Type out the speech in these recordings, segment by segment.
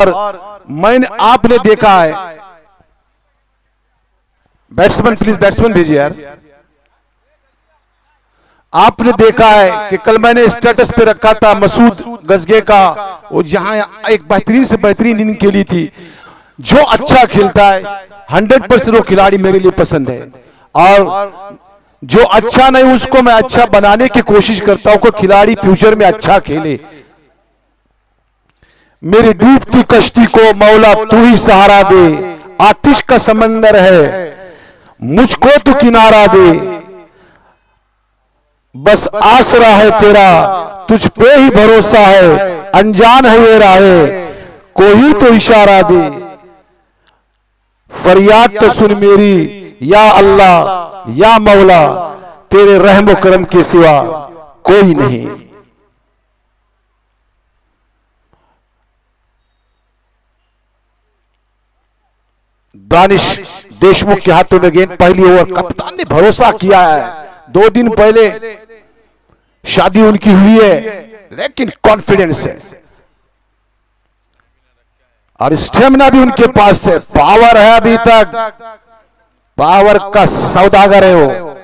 और मैंने आपने देखा है, बैट्समैन प्लीज बैट्समैन भेजिए यार। आपने देखा है कि कल मैंने स्टेटस पे रखा था मसूद गजगे का, वो जहां एक बेहतरीन से बेहतरीन इनिंग खेली थी। जो अच्छा खेलता है 100% वो खिलाड़ी मेरे लिए पसंद है, और जो अच्छा नहीं उसको मैं अच्छा बनाने की कोशिश करता हूं कि खिलाड़ी फ्यूचर में अच्छा खेले। मेरी डूबती कश्ती को मौला तू ही सहारा दे, आतिश का समंदर है मुझको तू किनारा दे, बस आसरा है तेरा तुझ पे ही भरोसा है, अनजान है ये राहें कोई तो इशारा दे, फरियाद तो सुन मेरी या अल्लाह या मौला, तेरे रहम करम के सिवा कोई नहीं। दानिश देशमुख के हाथों में गेंद, पहली ओवर। कप्तान ने भरोसा किया है, 2 दिन पहले शादी उनकी हुई है, लेकिन कॉन्फिडेंस है और स्टेमिना भी उनके पास है, पावर है अभी तक, पावर का सौदागर है वो।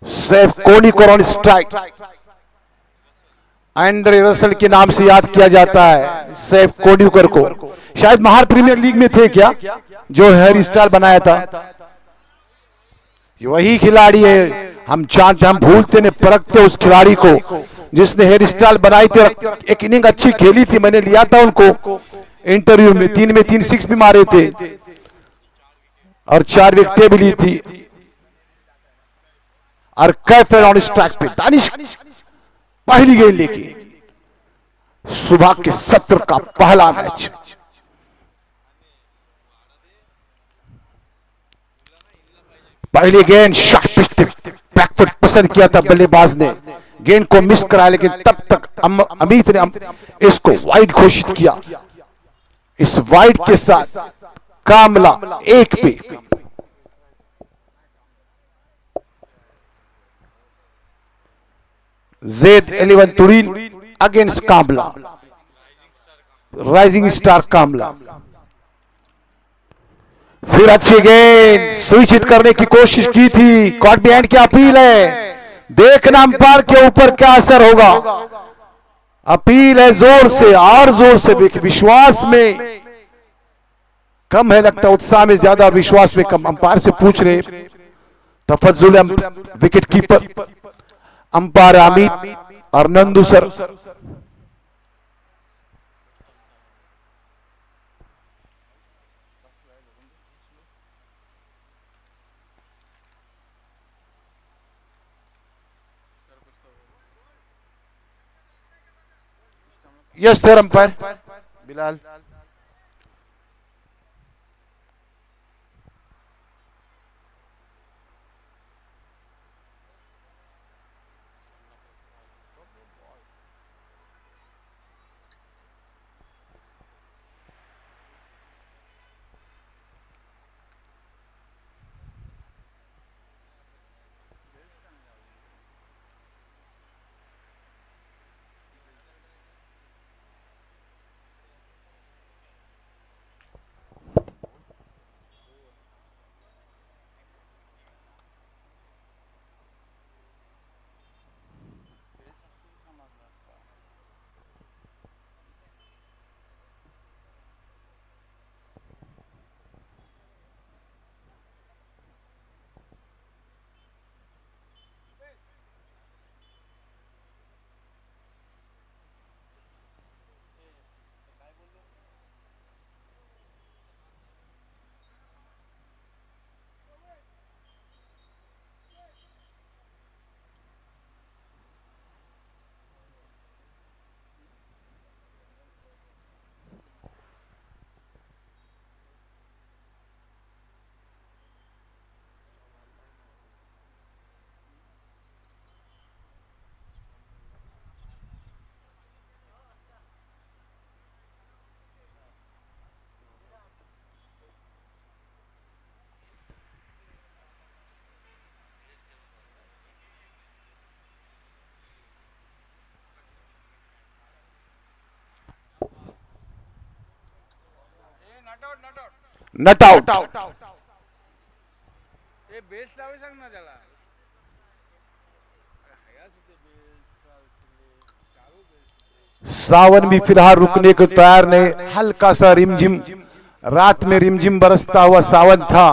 Saif Konikar on strike, Andre Russell के नाम से याद किया जाता है सैफ कोनिकर को। शायद महार प्रीमियर लीग में थे क्या, जो हेयर स्टाइल बनाया था, वही खिलाड़ी है। हम चाहते, हम भूलते नहीं परखते उस खिलाड़ी को जिसने हेयर स्टाइल बनाई थी। एक इनिंग अच्छी खेली थी, मैंने लिया था उनको इंटरव्यू में, 3 में 3 6 भी मारे थे और 4 विकेटें भी ली थी। और कैफ ऑन स्ट्राइक पे दानिश पहली गेंद लेके, सुबह के सत्र का पहला मैच। पहली गेंद शॉट पिच पे बैकफुट पसंद किया था बल्लेबाज ने, गेंद को मिस कराया, लेकिन तब तक अमित ने इसको वाइड घोषित किया। इस वाइड के साथ कामला 1 पे। Z11 तुरीन अगेंस्ट कामला, राइजिंग स्टार कामला। फिर अच्छी गेंद स्विच हिट करने की कोशिश की थी, कॉट बिहाइंड की अपील है, देखना अंपायर के ऊपर क्या असर होगा। अपील है जोर से और जोर से, विश्वास में कम है लगता, उत्साह में ज्यादा, विश्वास में कम। अंपायर से पूछ रहे Tafazzul wicket keeper umpire Amit और Nandu sir. Yes sir umpire Bilal. Not out. Sawan भी फिलहाल रुकने को तैयार नहीं, हल्का सा रिमझिम, रात में रिमझिम बरसता हुआ सावन था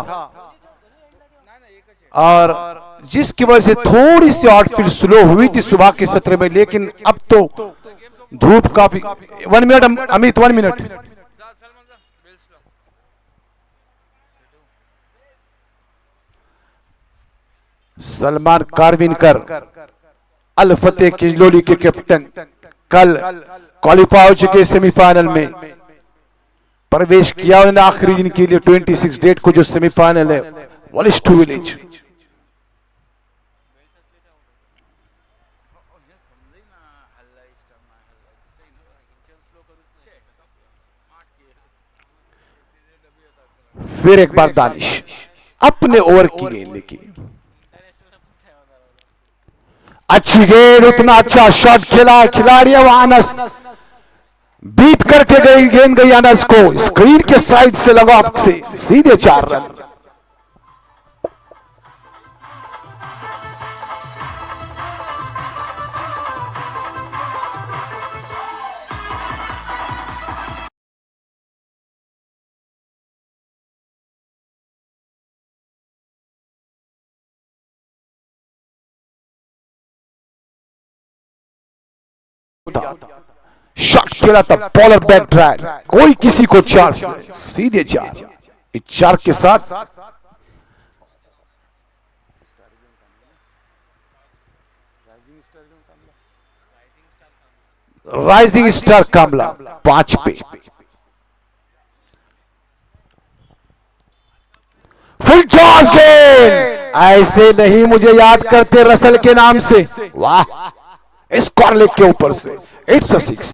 और जिसकी वजह से थोड़ी सी आउटफील्ड स्लो हुई थी सुबह के सत्र में, लेकिन अब तो धूप काफी। 1 मिनट अमित, 1 मिनट। सलमान कारविनकर अल फतेह किजलोली के कैप्टन कल क्वालिफाई हो चुके सेमीफाइनल में, प्रवेश किया उन्होंने आखिरी दिन के लिए 26 डेट को जो सेमीफाइनल है वॉलिस टू विलेज। फिर एक बार दानिश अपने ओवर की गेंद लेके, अच्छी गेंद, उतना अच्छा शॉट खेला खिलाड़ी अनस, बीट करके गई गेंद, गई अनस को स्क्रीन के साइड से लगा से सीधे 4 रन। शॉट खेला था, बॉलर बैक ड्राइव, कोई किसी को चांस नहीं, सीधे 4। इस 4 के साथ राइजिंग स्टार कामला 5 पे। फुल टॉस गेंद, ऐसे नहीं मुझे याद करते रसल के नाम से, वाह, स्क्वायर लेग के ऊपर से, इट्स अ 6।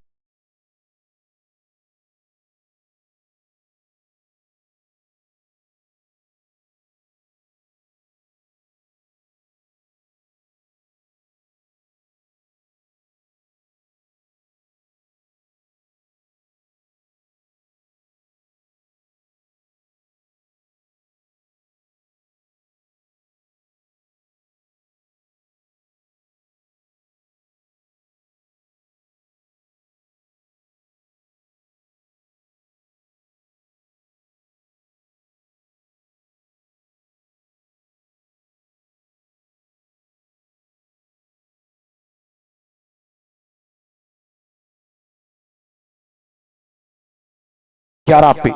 ग्यारह पे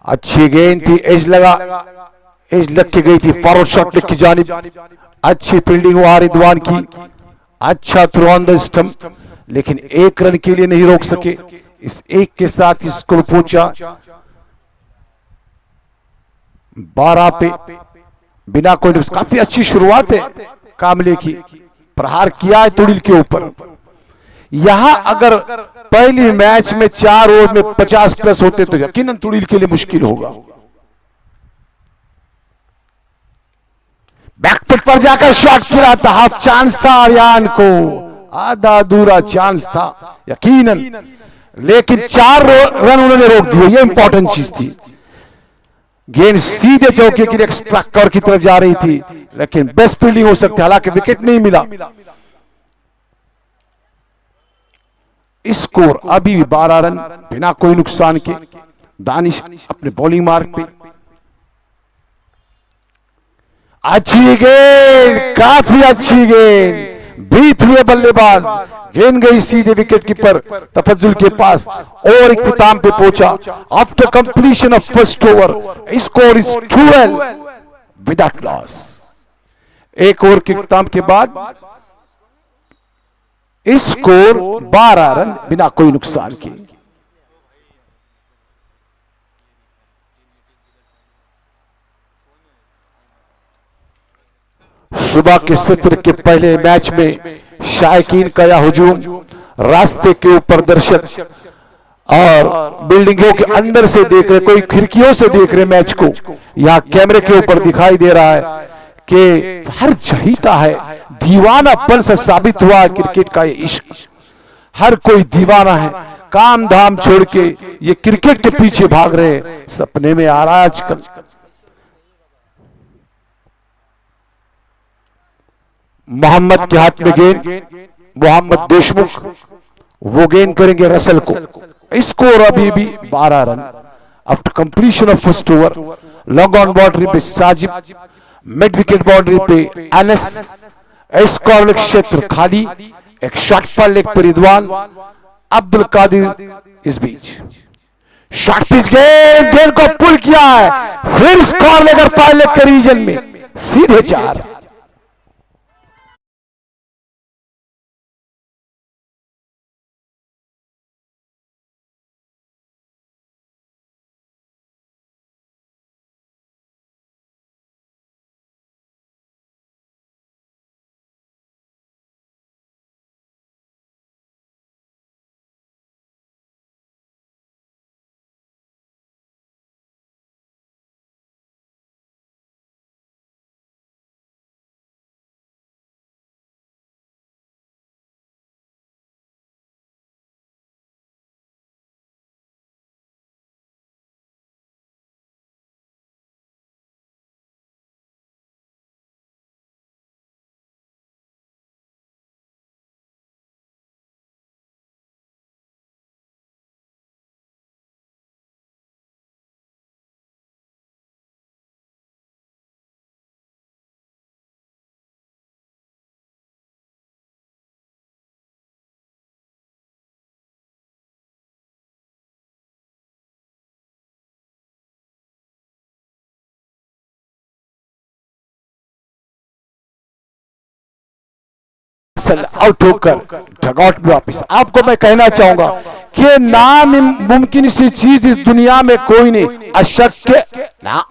अच्छी गेंद थी, एज लगा, एज लग के गई थी फॉरवर्ड शॉट लेग की जानिब, अच्छी फील्डिंग हुआ रिदवान की, अच्छा थ्रो ऑन द स्टंप, लेकिन 1 रन के लिए नहीं रोक सके। इस 1 के साथ स्कोर पहुंचा 12 पे, बिना कोई। काफी अच्छी शुरुआत है कामले की, प्रहार किया है तुड़िल के ऊपर। यहां अगर पहली मैच में 4 ओवर में 50 प्लस होते तो यकीनन तुड़िल के लिए मुश्किल होगा। बैकफुट पर जाकर शॉट खेला था, हाफ चांस था आर्यन को, आधा अधूरा चांस था यकीनन, लेकिन 4 रन उन्होंने रोक दिए, ये इंपॉर्टेंट चीज थी। गेंद सीधे चौके के लिए एक्स्ट्रा कवर की तरफ जा रही थी, लेकिन बेस्ट फील्डिंग हो सकती, हालांकि विकेट नहीं मिला। स्कोर अभी भी 12 रन बिना कोई नुकसान के। दानिश अपने बॉलिंग मार्क पे, अच्छी गेंद, काफी अच्छी गेंद, बीट हुए बल्लेबाज, गेंद गई सीधे विकेट कीपर तफज्जुल के पास और इख्तिताम पे पहुंचा। After completion of first over score is 12 without loss. 1 over के इख्तिताम के बाद स्कोर 12 रन बिना कोई नुकसान के। सुबह के सत्र के पहले मैच में शायकीन का यह हुजूम, रास्ते के ऊपर दर्शक और बिल्डिंगों के अंदर से देख रहे, कोई खिड़कियों से देख रहे मैच को, यहां कैमरे के ऊपर दिखाई दे रहा है कि हर चाहता है, दीवानापन से साबित हुआ है क्रिकेट का ये इश्क। हर कोई दीवाना है, काम धाम छोड़ के ये क्रिकेट के पीछे भाग रहे हैं। सपने में आ रहा है आजकल। मोहम्मद के हाथ में गेंद, मोहम्मद देशमुख वो गेंद करेंगे रसल को। स्कोर अभी भी 12 run after completion of first over. Long on boundary पे साजिब, मिड विकेट बाउंड्री पे एनएस। इस कॉर्नर क्षेत्र खाली, एक शॉट पर लेग पर रिदवान अब्दुल कादिर। इस बीच शॉट पिच गेंद को पुल किया है, फिर स्कोर लेकर फाइव लेग के रीजन में सीधे 4। आउट होकर डगआउट में वापिस। आपको मैं कहना चाहूंगा कि नामुमकिन सी चीज इस दुनिया में कोई नहीं, अशक्य ना,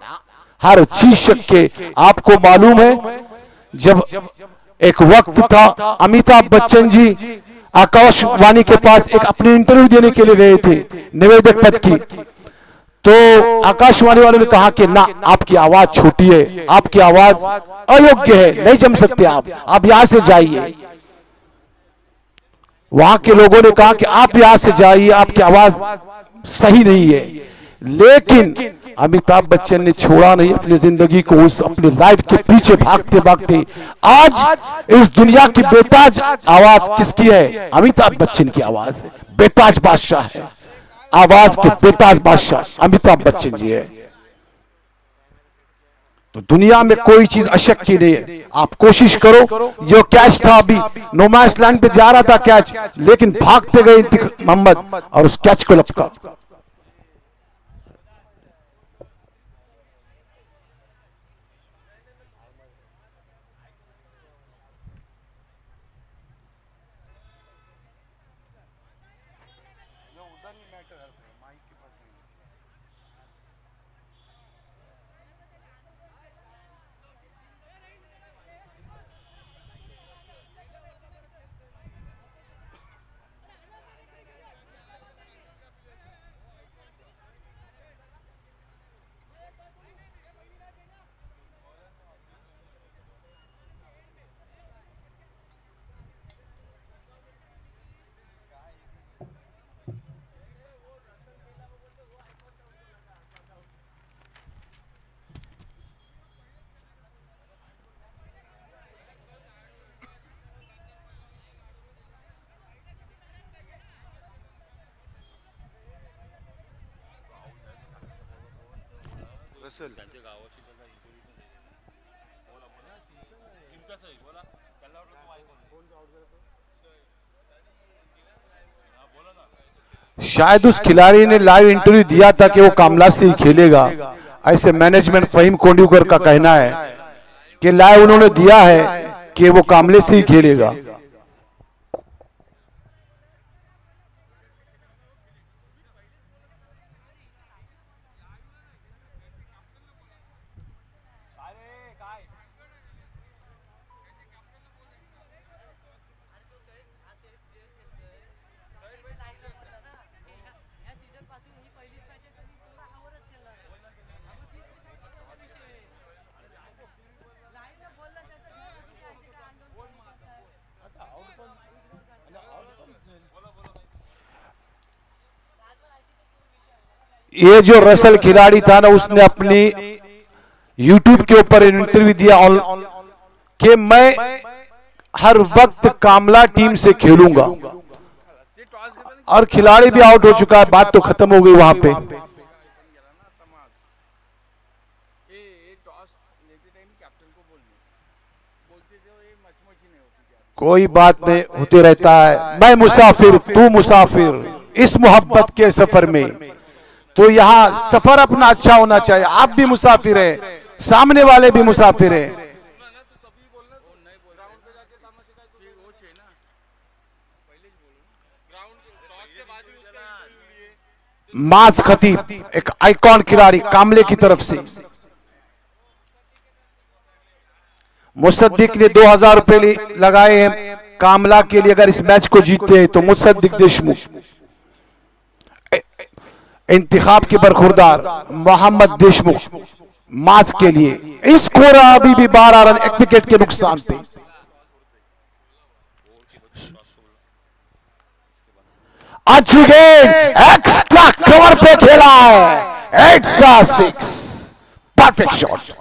हर चीज शक्य। आपको मालूम है जब एक वक्त था अमिताभ बच्चन जी आकाशवाणी के पास एक अपनी इंटरव्यू देने के लिए गए थे निवेदक पद की, तो आकाशवाणी वालों ने कहा कि ना, आपकी आवाज छोटी है, आपकी आवाज अयोग्य है, नहीं जम सकते आप यहां से जाइए। वहां के लोगों ने कहा कि आप यहां से जाइए, आपकी आवाज सही नहीं है। लेकिन अमिताभ बच्चन ने छोड़ा नहीं अपनी जिंदगी को, उस अपनी लाइफ के पीछे भागते भागते आज इस दुनिया की बेताज आवाज किसकी है? अमिताभ बच्चन की आवाज है। बेताज बादशाह है, आवाज के बेताज बादशाह अमिताभ बच्चन जी है। तो दुनिया में कोई चीज अशक्य नहीं है। आप कोशिश करो। जो कैच था अभी नोमैंस लैंड पे जा रहा था कैच, लेकिन भागते गए मोहम्मद और उस कैच को लपका। शायद उस खिलाड़ी ने लाइव इंटरव्यू दिया था कि वो कामला से ही खेलेगा, ऐसे मैनेजमेंट फहीम कोंडूकर का कहना है कि लाइव उन्होंने दिया है कि वो कामले से ही खेलेगा। ये जो रसल खिलाड़ी था ना, उसने अपनी यूट्यूब के ऊपर इंटरव्यू दिया कि मैं हर वक्त कामला टीम से खेलूंगा, और खिलाड़ी भी आउट हो चुका है, बात तो खत्म हो गई वहां पे। कोई बात नहीं, होते रहता है। मैं मुसाफिर तू मुसाफिर इस मोहब्बत के सफर में, तो यहाँ सफर अपना अच्छा होना चाहिए। आप भी मुसाफिर है, सामने वाले भी मुसाफिर है। माज खतीब एक आइकॉन खिलाड़ी कामले की तरफ से, मुसद्दिक ने 2000 रुपए लगाए हैं कामला के लिए। अगर इस मैच को जीतते हैं तो मुसद्दिक देशमुख इंतखाब के बरखुरदार मोहम्मद देशमुख माच के लिए। स्कोर अभी भी 12 रन, एक विकेट के नुकसान पे। अच्छी गेंद, एक्स्ट्रा कवर पे खेला है, 8-6, perfect shot.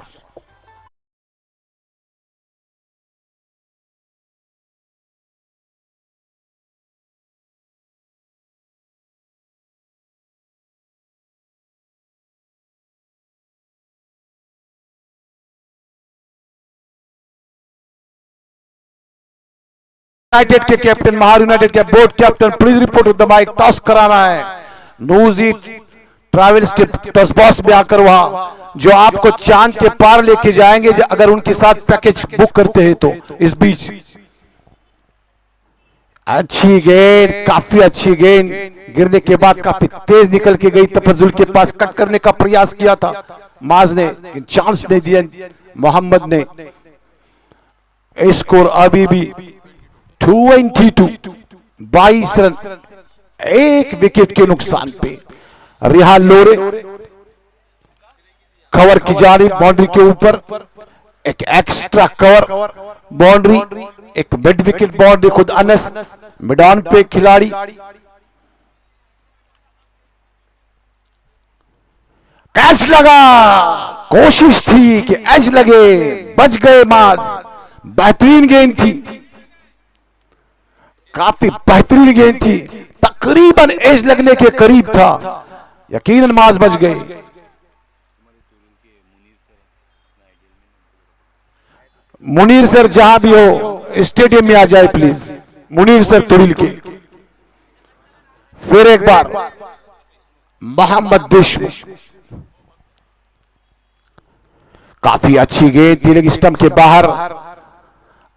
United K captain, Mahar United K board captain, please report विद द माइक। टॉस कराना है नूजी ट्रैवल्स के टॉस बॉस में आकर, वहां जो आपको चांद के पार लेके जाएंगे अगर उनके साथ पैकेज बुक करते हैं तो। इस बीच अच्छी गेंद, काफी अच्छी गेंद, गिरने के बाद काफी तेज निकल के गई। तफजुल के पास कट करने का प्रयास किया था माज ने, चांस नहीं दिया मोहम्मद ने। स्कोर अभी भी 22, 22 रन, एक विकेट के नुकसान पे। रिहान लोरे कवर की जानी बाउंड्री के ऊपर, एक एक्स्ट्रा कवर बाउंड्री, एक मिड विकेट बाउंड्री। खुद अनस मिडान पे खिलाड़ी, कैच लगा, कोशिश थी कि एज लगे, बच गए माज। बेहतरीन गेंद थी, काफी बेहतरीन गेंद थी, तकरीबन एज लगने के करीब था, यकीनन माज बच गए। मुनीर सर जहां भी हो स्टेडियम में आ जाए प्लीज, मुनीर सर तुरिल के। फिर एक बार मोहम्मद देशमुख, काफी अच्छी गेंद थी लेकिन स्टंप के बाहर,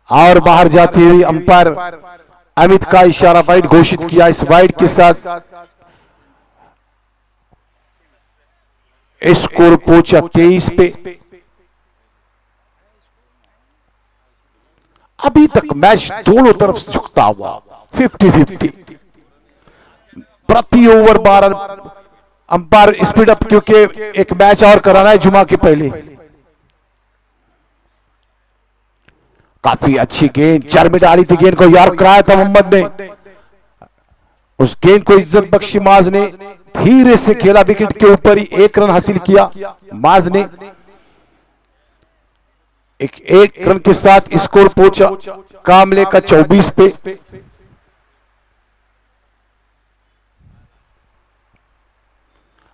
और बाहर जाती हुई अंपायर अमित का इशारा वाइड घोषित किया। इस वाइड के साथ स्कोर पहुंचा 23 पे। अभी तक मैच दोनों तरफ से झुकता हुआ 50-50, प्रति ओवर 12। अंपायर स्पीड अप, क्योंकि एक मैच और कराना है जुमा के पहले। काफी अच्छी गेंद, चार में डाली थी गेंद को, यार कराया था मोहम्मद ने। उस गेंद को इज्जत बख्शी माज ने, धीरे से खेला, विकेट के ऊपर ही 1 रन हासिल किया माज ने। एक रन के साथ स्कोर पहुंचा कामले का 24 पे।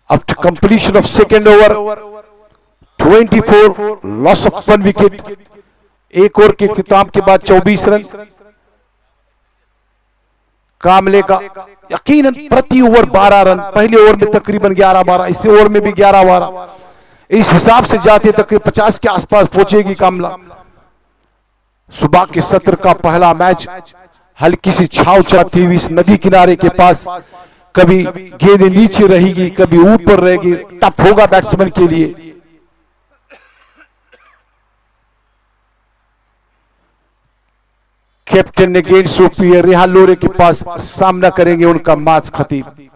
After completion of second over 24, loss of 1 wicket. एक ओवर के इख्तिताम के बाद 24 रन कामले का, यकीनन प्रति ओवर 12 रन। पहले ओवर में तकरीबन 11-12, इस ओवर में भी 11-12, इस हिसाब से जाते तकरीबन 50 के आसपास पहुंचेगी कामला। सुबह के सत्र का पहला मैच हल्की सी छाव चलती हुई इस नदी किनारे के पास, कभी गेंद नीचे रहेगी, कभी ऊपर रहेगी, टफ होगा बैट्समैन के लिए। कैप्टन ने गेंद सौंपी है रिहान लोरे के पास, सामना करेंगे उनका माज खतीब।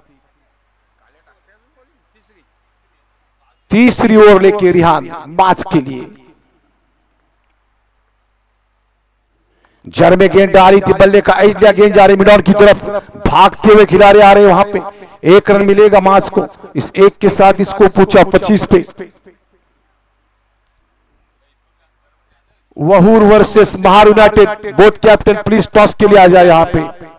तीसरी ओवर लेके रिहान माज के लिए। जड़ में गेंद आ रही थी, बल्ले का एज लिया, गेंद जा रही मिडॉन की तरफ, भागते हुए खिलाड़ी आ रहे हैं वहां पे। 1 रन मिलेगा मैच को, इस 1 के साथ इसको पूछा 25 पे। Wahoor versus Mahar united, both captain please toss के लिए आ जाए यहां पे।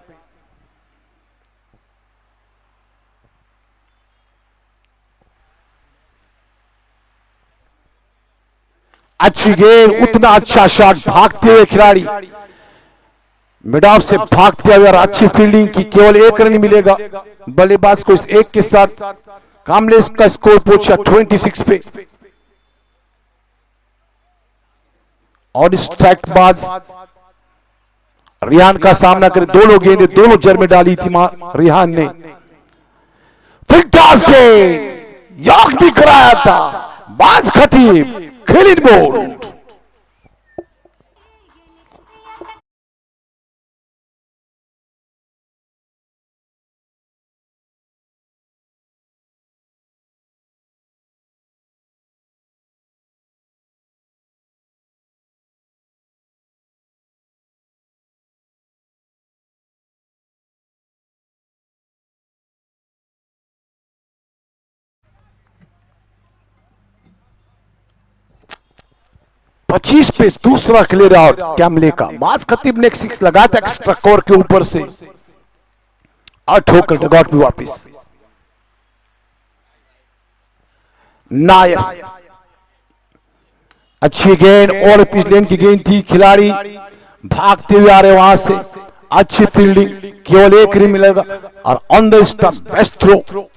अच्छी गेंद, उतना अच्छा शॉट, भागते हुए खिलाड़ी मिड ऑफ से भागते हुए और अच्छी फील्डिंग की, केवल 1 रन मिलेगा बल्लेबाज को इस 1 के साथ। कामलेश का स्कोर पहुंचा 26 पे। और स्ट्राइक बाज रिहान का सामना करे, दोनों गेंदें दोनों जर में डाली थी रिहान ने। फिर टॉस गेंद यॉर्क भी कराया था, बाज खतीब क्लीन बोल्ड। पच्चीस पे दूसरा क्लियर आउट कैमले का। माज खतीब ने एक 6 लगाया था एक्स्ट्रा कवर के ऊपर से, और ठोकर डगआउट भी वापिस। नायफ अच्छी गेंद और पिच लेन की गेंद थी, खिलाड़ी भागते हुए आ रहे वहां से, अच्छी फील्डिंग, केवल 1 रन मिलेगा। और on the stump best throw.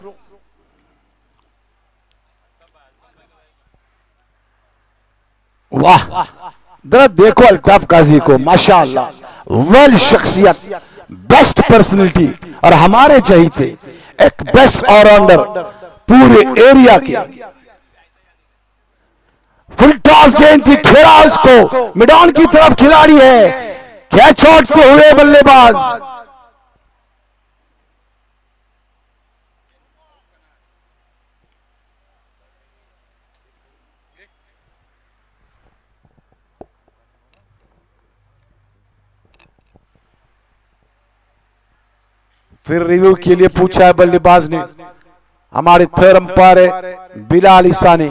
वाह, जरा देखो अल्ताफ काजी को, माशाअल्लाह, वेल शख्सियत, बेस्ट पर्सनैलिटी, और हमारे चाहिए एक बेस्ट ऑलराउंडर पूरे एरिया के। फुल टॉस गेंद थी, खेला उसको, मिडॉन की तरफ खिलाड़ी है, कैच आउट पे हुए बल्लेबाज। फिर रिव्यू के लिए पूछा है बल्लेबाज ने, हमारे थर्ड अंपायर है बिलाल ईसा ने।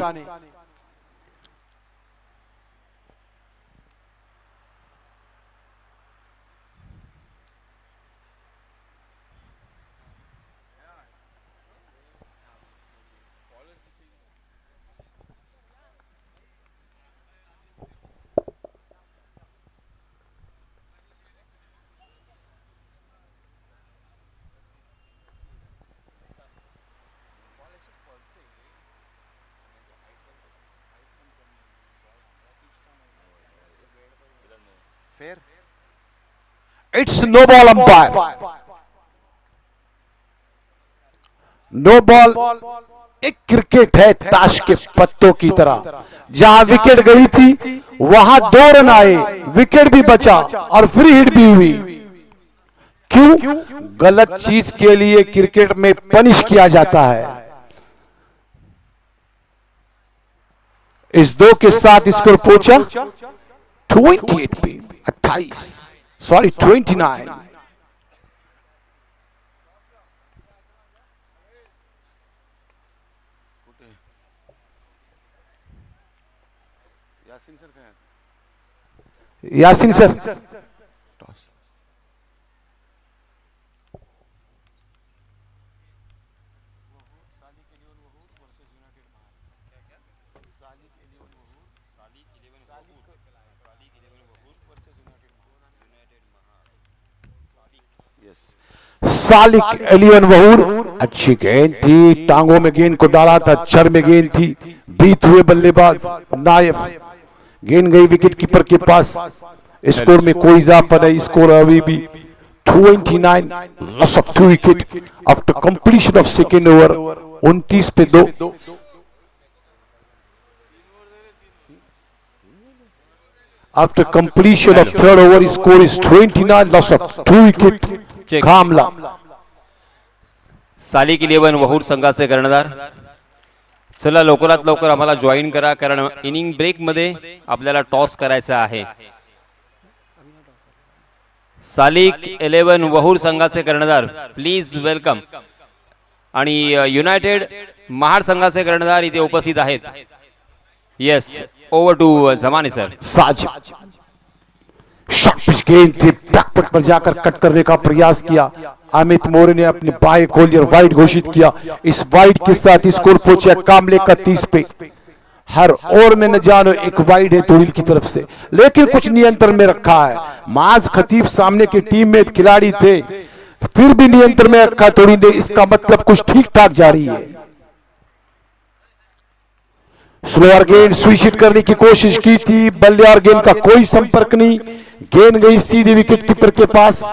It's no ball umpire, no ball एक क्रिकेट है ताश के पत्तों की तरह, जहां विकेट गई थी वहां 2 रन आए, विकेट भी बचा और फ्री हिट भी हुई। क्यों? गलत चीज के लिए क्रिकेट में पनिश किया जाता है। इस 2 के साथ स्कोर पहुंचा 28 पे, 28 sorry 29। Yasin sir, Salik eleven Wahoor, अच्छी गेंद थी, टांगों में गेंद को डाला था, चर में गेंद थी, बीत हुए बल्लेबाज नायफ, गेंद गई विकेट कीपर के पास। स्कोर में कोई इजाफा नहीं, स्कोर अभी भी 29, loss of 2 wicket after completion of second over. 29 पे 2। After completion of third over score is 29, loss of 2 wicket. Kamla Salik 11 Wahoor संघाचे कर्णधार। चला लवकरात लवकर आम्हाला जॉईन करा, कारण इनिंग ब्रेक मध्ये आपल्याला टॉस करायचा आहे। सालिक 11 वहूर संघाचे कर्णधार प्लीज वेलकम. आणि युनायटेड महाड संघाचे कर्णधार इथे उपस्थित आहेत. येस, ओव्हर टू जमाने सर. साजिद शॉट पिच गेंद थी, बैकफुट पर जाकर कट करने का प्रयास किया. अमित मौर्य ने अपने बाएं खोली और वाइड घोषित किया. इस वाइड के साथ स्कोर पहुंचा कामले का 30 पे. हर ओवर में न जानो एक वाइड है तोड़िल की तरफ से, लेकिन कुछ नियंत्रण में रखा है. माज खतीब सामने के टीम में खिलाड़ी थे, फिर भी नियंत्रण में रखा तोड़िल ने. इसका मतलब कुछ ठीक ठाक जारी है. स्लोअर गेंद सुनिश्चित करने की कोशिश की थी, बल्ले और गेंद का कोई संपर्क नहीं. गेंद गई सीधे विकेट कीपर के पास.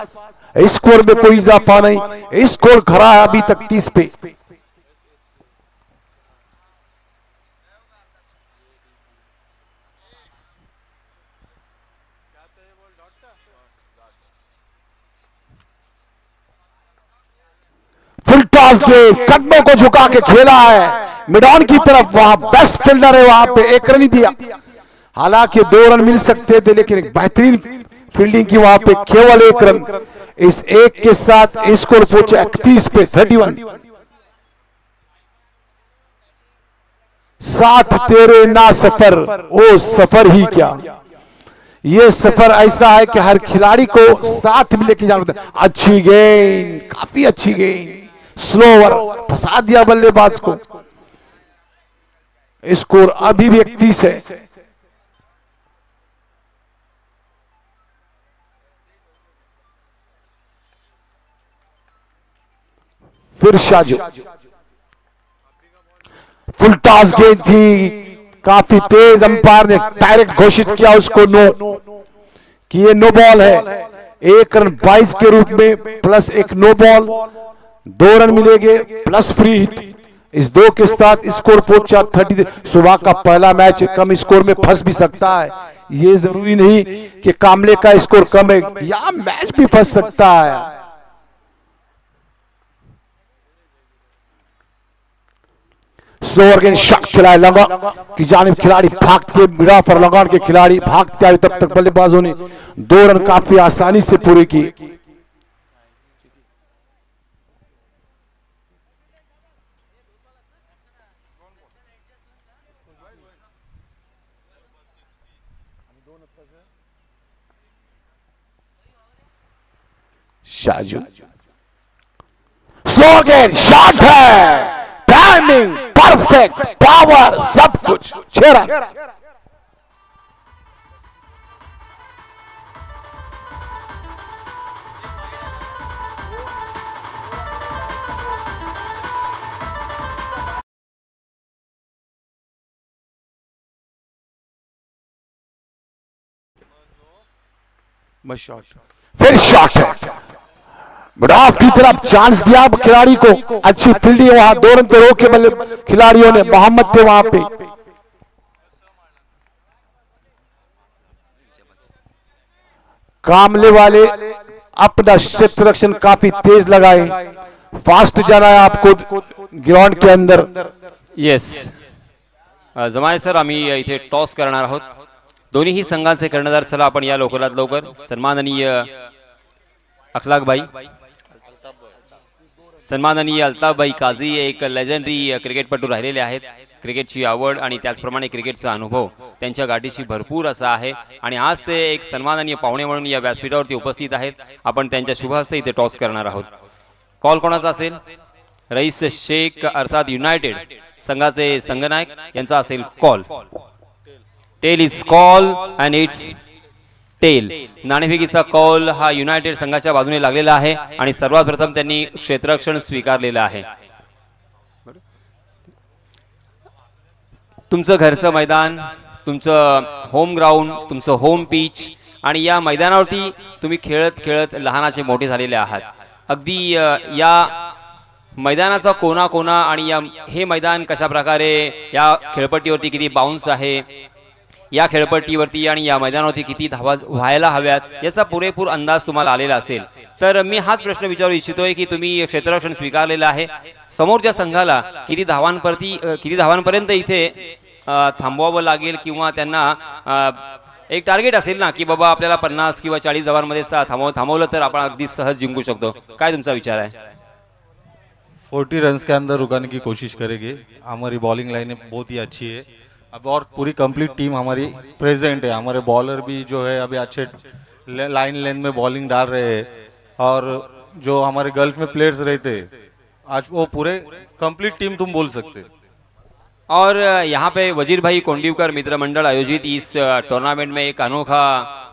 स्कोर में कोई इजाफा नहीं. स्कोर खड़ा है अभी तक 30 पे. फुल टॉस गेंद कदमों को झुका के खेला है मिडॉन की तरफ. वहां बेस्ट फील्डर है, वहां पे एक रन ही दिया. हालांकि 2 रन मिल सकते थे, लेकिन एक बेहतरीन फील्डिंग की वहां पे केवल 1 रन. इस एक के साथ स्कोर पहुंचे 31 पे 31. साथ तेरे ना सफर, ओ सफर ही क्या. ये सफर ऐसा है कि हर खिलाड़ी को साथ में लेके जाना होता है. अच्छी गेंद, काफी अच्छी गेंद. स्लोवर फंसा दिया बल्लेबाज को. स्कोर अभी भी 31 है. फिर शाजू फुल टॉस गेंद थी, काफी तेज. अंपायर ने डायरेक्ट घोषित किया उसको नो, कि ये नो बॉल है. 1 रन 22 के रूप में प्लस 1 नो बॉल, 2 रन मिलेंगे प्लस फ्री हिट. इस 2 के साथ स्कोर पहुंचा 30. सुबह का पहला मैच कम स्कोर में फंस भी सकता है. ये जरूरी नहीं कि कामले का स्कोर कम है, या मैच भी फंस सकता है. स्लोअर गेंद शॉट खिलाया लगा कि जानिब खिलाड़ी भागते, मिडा पर लगान के खिलाड़ी भागते आए. तब तक बल्लेबाजों ने 2 रन काफी आसानी से पूरे किए. शाजू स्लोअर गेंद शॉट है, टाइमिंग परफेक्ट, पावर सब कुछ. 6 रन. फिर शॉट है, मिडॉफ की तरफ चांस दिया खिलाड़ी को. अच्छी फील्डिंग, वहां 2 रन पे रोके बल्ले खिलाड़ियों ने. मोहम्मद थे वहां पे. कामले वाले अपना क्षेत्र रक्षण काफी तेज लगाए. फास्ट जाना है आपको ग्राउंड के अंदर. येस, जमाने सर, आम्ही इथे टॉस करणार आहोत. दोन्ही संघांचे कर्णधार. चला आपण या लवकरात लवकर सन्माननीय अल्ताफभाई काझी एक लेजेंडरी क्रिकेटपटू राहिलेले आहेत. क्रिकेटची आवड आणि त्याचप्रमाणे क्रिकेटचा अनुभव त्यांच्या गाठीशी भरपूर असा आहे. आणि आज ते एक सन्माननीय पाहुणे म्हणून या व्यासपीठावरती उपस्थित आहेत. आपण त्यांच्या शुभ हस्ते इथे टॉस करणार आहोत. कॉल कोणाचा असेल? रईस शेख अर्थात युनायटेड संघाचे संघनायक यांचा असेल call. Tail is call and it's tail. नाणेफेकीचा कॉल हा युनायटेड संघाच्या बाजूने लागलेला आहे आणि सर्वात प्रथम त्यांनी क्षेत्ररक्षण स्वीकारलेलं आहे. तुमचं घरचं मैदान, तुमचं होम ग्राउंड, तुमचं होम पिच आणि या मैदानावरती तुम्ही खेळत खेळत लहानाचे मोठे झालेले आहात. अगदी या मैदानाचा कोना कोना आणि हे मैदान कशा प्रकारे या खेळपट्टीवरती किती बाउन्स आहे, या खेळपट्टीवरती आणि या मैदानावरती किती धावा व्हायला हव्यात याचा पुरेपूर अंदाज तुम्हाला आलेला असेल. तर मी हाच प्रश्न विचारू इच्छितोय की तुम्ही क्षेत्ररक्षण स्वीकारलेलं आहे. समोरच्या संघाला किती धावांपर्यंत इथे थांबवावं लागेल किंवा त्यांना एक टार्गेट असेल ना की बाबा आपल्याला 50 किंवा 40 धावांमध्ये थांबवलं तर आपण अगदी सहज जिंकू शकतो. काय तुमचा विचार आहे? 40 रन्स के अंदर रुकाने की कोशिश करेंगे. हमारी बॉलिंग लाइन बहुत ही अच्छी है अब और पूरी कंप्लीट टीम हमारी प्रेजेंट है. हमारे बॉलर भी जो है अभी अच्छे लाइन लेंथ में बॉलिंग डाल रहे हैं और जो हमारे गल्फ में प्लेयर्स रहते आज वो पूरे कंप्लीट टीम तुम बोल सकते. और यहाँ पे वजीर भाई कोंडीवकर मित्र मंडल आयोजित इस टूर्नामेंट में एक अनोखा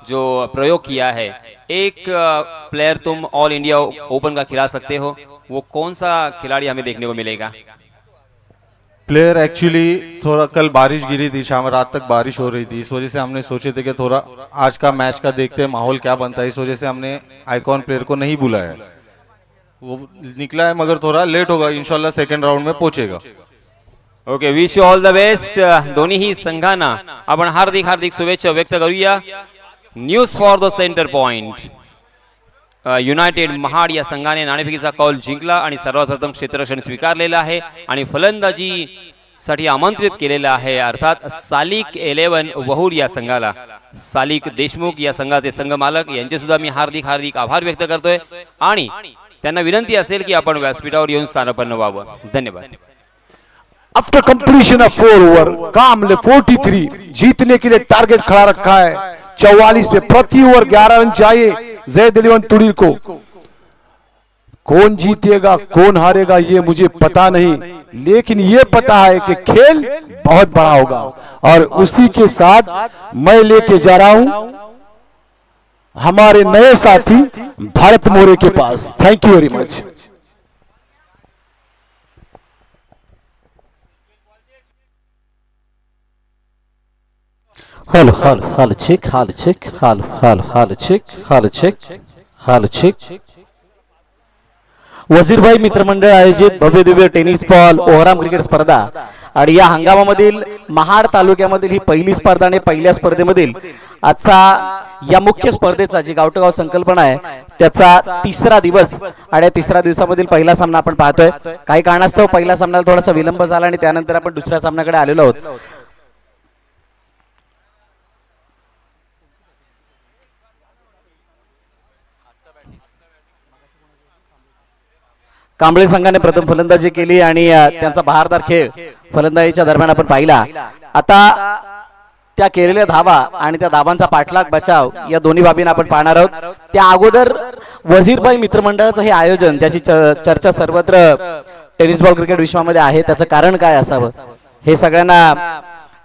जो प्रयोग किया है. एक प्लेयर तुम ऑल इंडिया ओपन का खिला सकते हो, वो कौन सा खिलाड़ी हमें देखने को मिलेगा? प्लेयर एक्चुअली थोड़ा कल बारिश गिरी थी, शाम रात तक बारिश हो रही थी, इस वजह से हमने सोचे थे कि थोड़ा आज का मैच का देखते हैं माहौल क्या बनता है, इस वजह से हमने आइकॉन प्लेयर को नहीं बुलाया. वो निकला है मगर थोड़ा लेट होगा, इंशाल्लाह सेकंड राउंड में पहुंचेगा. Okay, wish you all the best. दोन्हीही संघांना आपण हार्दिक हार्दिक शुभेच्छा व्यक्त करूया. News for the centre point. United Mahad या संघाने नाणेफेकीचा कौल जिंकला आणि सर्वात प्रथम क्षेत्ररक्षण स्वीकारलेलं आहे आणि फलंदाजी साठी आमंत्रित केलेलं आहे, अर्थात सालिक 11 वहूर या संघाला. सालिक देशमुख या संघाचे संघ मालक यांचे सुद्धा मी हार्दिक हार्दिक आभार व्यक्त करतोय आणि त्यांना विनंती असेल की आपण व्यासपीठावर येऊन स्थानापन्न व्हावं. धन्यवाद. आफ्टर कंप्लीशन ऑफ 4 ओवर कामले 43 जीतने के लिए टारगेट खड़ा रखा है. 44 पे प्रति ओवर 11 रन चाहिए जय दिलवन तुड़ील को. कौन जीतेगा कौन हारेगा ये मुझे पता नहीं, लेकिन ये पता है कि खेल बहुत बड़ा होगा. और उसी के साथ मैं लेके जा रहा हूं हमारे नए साथी भारत मोरे के पास. Thank you very much. Hello, hello, hello, check, hello, check, hello, hello, hello, check, hello, check, hello, check. वजीरभाई मित्रमंडळ आयोजित भव्य दिव्य टेनिस बॉल ओहराम क्रिकेट स्पर्धा आणि या हंगामामधील महाड तालुक्यामधील ही पहिली स्पर्धा आणि पहिल्या स्पर्धेमधील आजचा या मुख्य स्पर्धेचा जी गावटगाव संकल्पना आहे त्याचा तिसरा दिवस आणि या तिसऱ्या दिवसामधील पहिला सामना आपण पाहतोय. काही कारणास्तव पहिल्या सामन्याला थोडासा विलंब झाला आणि त्यानंतर आपण दुसऱ्या सामन्याकडे आलेलो आहोत. कांबळे संघाने प्रथम फलंदाजी केली आणि त्यांचा बहारदार खेळ फलंदाजीच्या दरम्यान आपण पाहिला. आता त्या केलेल्या धावा आणि त्या धावांचा पाठलाग बचाव या दोन्ही बाबींना आपण पाहणार आहोत. त्या अगोदर वजीरभाई मित्रमंडळाचं हे आयोजन ज्याची चर्चा सर्वत्र टेनिस बॉल क्रिकेट विश्वामध्ये आहे त्याचं कारण काय असावं हे सगळ्यांना